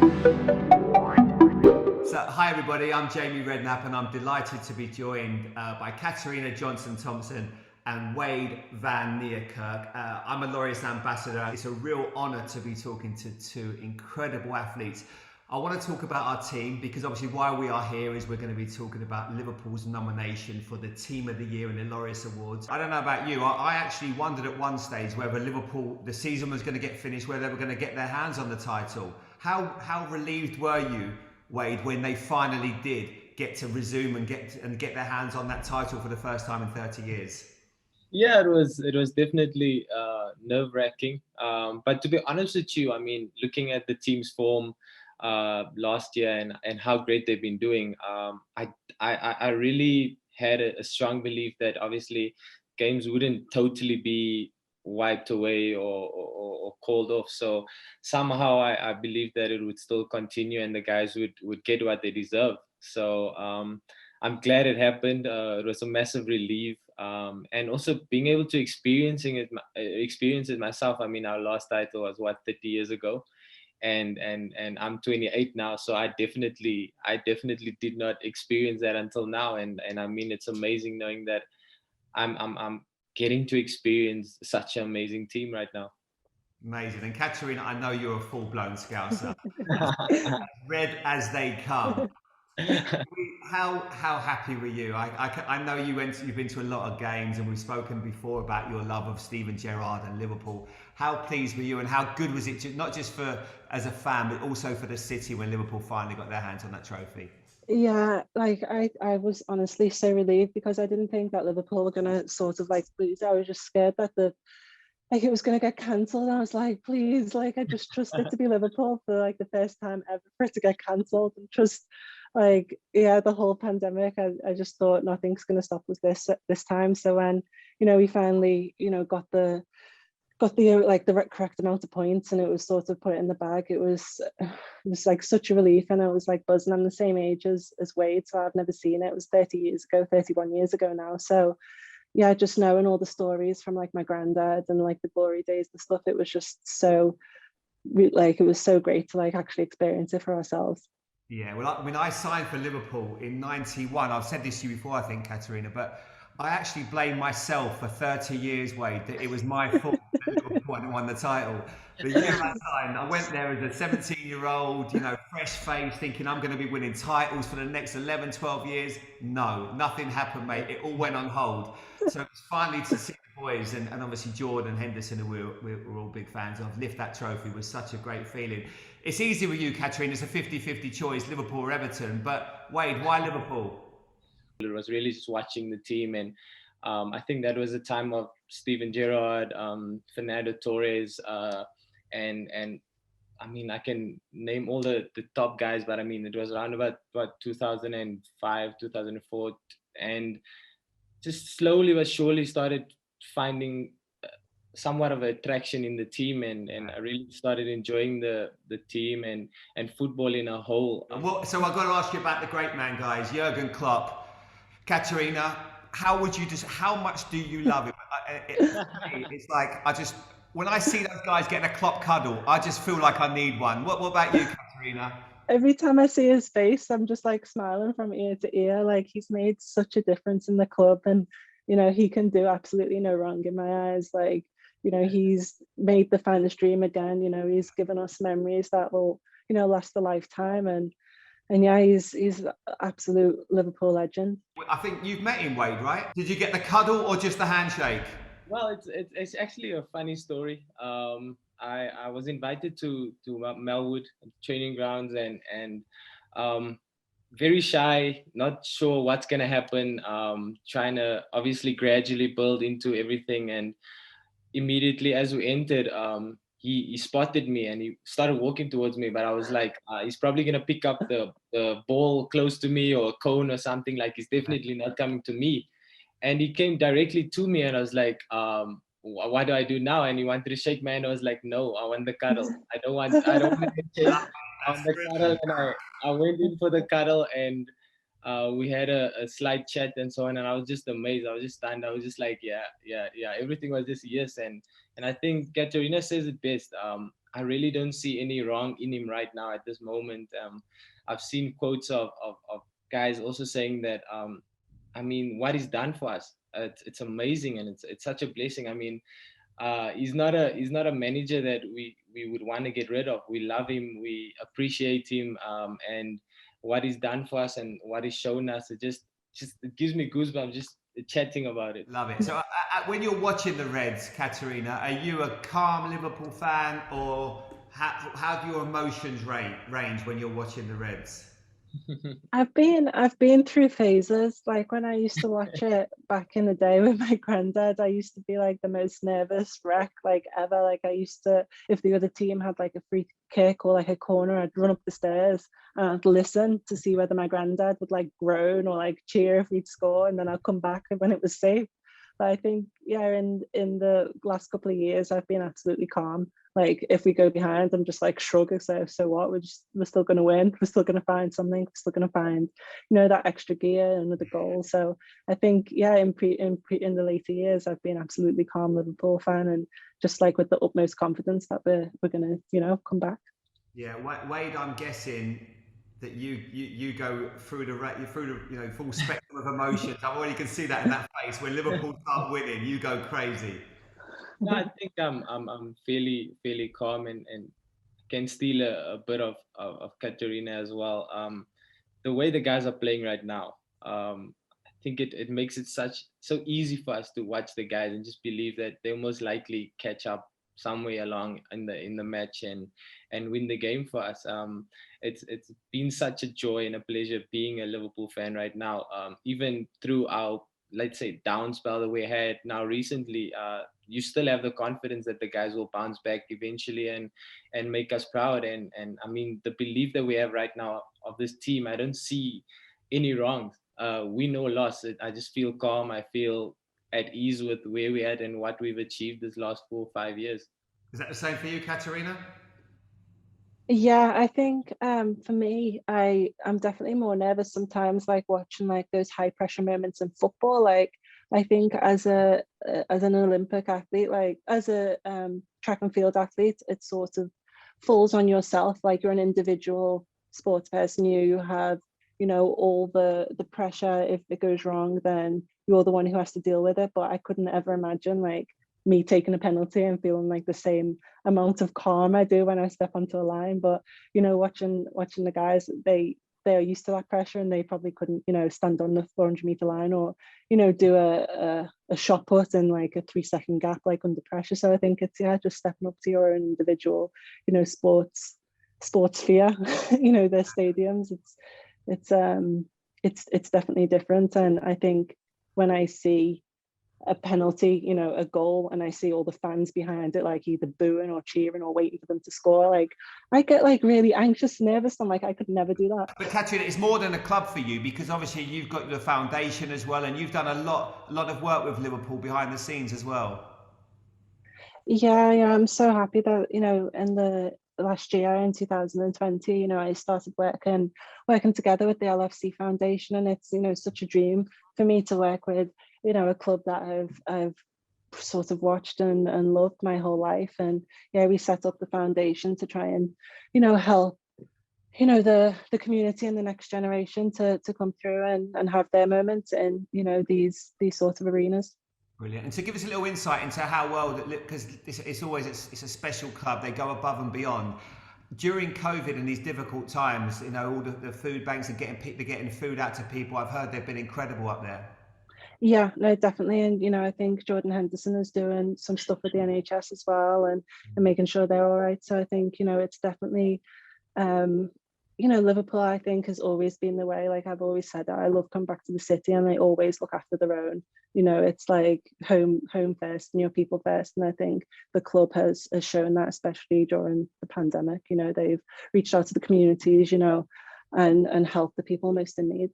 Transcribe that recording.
So, hi everybody, I'm Jamie Redknapp and I'm delighted to be joined by Katarina Johnson-Thompson and Wayde van Niekerk. I'm a Laureus ambassador. It's a real honour to be talking to two incredible athletes. I want to talk about our team because obviously why we are here is we're going to be talking about Liverpool's nomination for the Team of the Year in the Laureus Awards. I don't know about you, I actually wondered at one stage whether Liverpool, the season was going to get finished, whether they were going to get their hands on the title. How relieved were you, Wayde, when they finally did get to resume and get their hands on that title for the first time in 30 years? Yeah, it was definitely nerve-wracking. But to be honest with you, I mean, looking at the team's form last year and how great they've been doing, I really had a strong belief that obviously games wouldn't totally be wiped away or called off. So somehow I believe that it would still continue and the guys would get what they deserve. So I'm glad it happened. It was a massive relief. And also being able to experience it myself. I mean, our last title was 30 years ago, and I'm 28 now, so I definitely did not experience that until now. And I mean, it's amazing knowing that I'm getting to experience such an amazing team right now. Amazing. And Katarina, I know you're a full-blown Scouser. Red as they come. How happy were you? I know you've been to a lot of games and we've spoken before about your love of Steven Gerrard and Liverpool. How pleased were you and how good was it, not just for as a fan, but also for the city when Liverpool finally got their hands on that trophy? Yeah, like I was honestly so relieved because I didn't think that Liverpool were gonna sort of like lose. I was just scared that it was gonna get cancelled. I was like, please, like I just trusted to be Liverpool for like the first time ever for it to get cancelled, and just like, yeah, the whole pandemic, I just thought nothing's gonna stop us this time. So when, we finally, got the like the correct amount of points and it was sort of put in the bag, it was like such a relief. And I was like buzzing. I'm the same age as Wayde, so I've never seen it. It was 31 years ago now. So yeah, just knowing all the stories from like my granddad and like the glory days and stuff, it was just so like, it was so great to like actually experience it for ourselves. Yeah, well, I mean, I signed for Liverpool in '91. I've said this to you before, I think, Katarina, but I actually blame myself for 30 years, Wayde, that it was my fault that Liverpool hadn't won the title. The year I signed, I went there as a 17-year-old, fresh face, thinking I'm going to be winning titles for the next 11, 12 years. No, nothing happened, mate. It all went on hold. So it's finally to see the boys and obviously Jordan, Henderson, who we're all big fans of, lift that trophy was such a great feeling. It's easy with you, Katarina. It's a 50-50 choice, Liverpool or Everton. But Wayde, why Liverpool? It was really just watching the team, and I think that was a time of Steven Gerrard, Fernando Torres, and I mean, I can name all the top guys, but I mean, it was around about 2005, 2004, and just slowly but surely started finding somewhat of attraction in the team, and I really started enjoying the team and football in a whole. Well, so I've got to ask you about the great man, guys, Jurgen Klopp. Katarina, how much do you love him? It's like, when I see those guys getting a Klopp cuddle, I just feel like I need one. What about you, Katarina? Every time I see his face, I'm just like smiling from ear to ear. Like, he's made such a difference in the club, and he can do absolutely no wrong in my eyes. Like, he's made the finest dream again. He's given us memories that will last a lifetime, and yeah, he's absolute Liverpool legend. I think you've met him, Wayde, right? Did you get the cuddle or just the handshake? Well, it's actually a funny story. I was invited to Melwood training grounds, and very shy, not sure what's gonna happen. Trying to obviously gradually build into everything, and immediately as we entered, he spotted me and he started walking towards me. But I was like, he's probably gonna pick up the ball close to me or a cone or something. Like, he's definitely not coming to me. And he came directly to me, and I was like, what do I do now? And he wanted to shake my hand. I was like, no, I want the cuddle. I don't want to shake. I want the cuddle. And I went in for the cuddle, and we had a slight chat and so on. And I was just amazed. I was just stunned. I was just like, yeah. Everything was just yes. And I think Katarina says it best. I really don't see any wrong in him right now at this moment. I've seen quotes of guys also saying that, I mean, what he's done for us, it's amazing, and it's such a blessing. I mean, he's not a manager that we would want to get rid of. We love him, we appreciate him, and what he's done for us and what he's shown us, it it gives me goosebumps just chatting about it. Love it. So when you're watching the Reds, Katarina, are you a calm Liverpool fan, or how do your emotions range when you're watching the Reds? I've been through phases. Like when I used to watch it back in the day with my granddad, I used to be like the most nervous wreck like ever. Like I used to, if the other team had like a free kick or like a corner, I'd run up the stairs and I'd listen to see whether my granddad would like groan or like cheer if we'd score, and then I'd come back when it was safe. But I think, yeah, in the last couple of years, I've been absolutely calm. Like if we go behind, I'm just like shrugging. So what? We're still going to win. We're still going to find something. We're still going to find, that extra gear, another goal. So I think, yeah, in the later years, I've been absolutely calm Liverpool fan, and just like with the utmost confidence that we're going to, come back. Yeah, Wayde, I'm guessing that you go through the full spectrum of emotions. I already can see that in that face. When Liverpool start winning, you go crazy. No, I think I'm fairly calm and can steal a bit of Katarina as well. The way the guys are playing right now, I think it makes it so easy for us to watch the guys and just believe that they'll most likely catch up somewhere along in the match and win the game for us. It's been such a joy and a pleasure being a Liverpool fan right now. Even through our, let's say, down spell that we had now recently, you still have the confidence that the guys will bounce back eventually and make us proud. And I mean, the belief that we have right now of this team, I don't see any wrongs. Win or loss, I just feel calm. I feel at ease with where we're at and what we've achieved this last 4 or 5 years. Is that the same for you, Katarina? Yeah, I think for me, I'm definitely more nervous sometimes, like watching like those high pressure moments in football. Like I think as an Olympic athlete, like as a track and field athlete, it sort of falls on yourself. Like you're an individual sports person, you have all the pressure. If it goes wrong, then you're the one who has to deal with it. But I couldn't ever imagine like me taking a penalty and feeling like the same amount of calm I do when I step onto a line. But watching the guys, they are used to that pressure, and they probably couldn't stand on the 400-meter line or do a shot put in like a 3-second gap like under pressure. So I think it's just stepping up to your own individual sports sphere. Their stadiums, it's definitely different. And I think when I see a penalty, a goal, and I see all the fans behind it, like either booing or cheering or waiting for them to score, like I get like really anxious, nervous. I'm like, I could never do that. But Katrina, it's more than a club for you, because obviously you've got the foundation as well, and you've done a lot of work with Liverpool behind the scenes as well. Yeah, I'm so happy that in the last year in 2020, I started working together with the LFC Foundation, and it's such a dream for me to work with a club that I've sort of watched and loved my whole life. And yeah, we set up the foundation to try and help the community and the next generation to come through and have their moments in these sort of arenas. Brilliant. And to give us a little insight into how well, because it's a special club, they go above and beyond. During COVID and these difficult times, all the food banks are getting food out to people. I've heard they've been incredible up there. Yeah, no, definitely. And I think Jordan Henderson is doing some stuff with the NHS as well, and making sure they're all right. So I think it's definitely Liverpool, I think, has always been the way. Like I've always said, I love coming back to the city, and they always look after their own. It's like home first, and people first. And I think the club has shown that, especially during the pandemic. They've reached out to the communities, and helped the people most in need.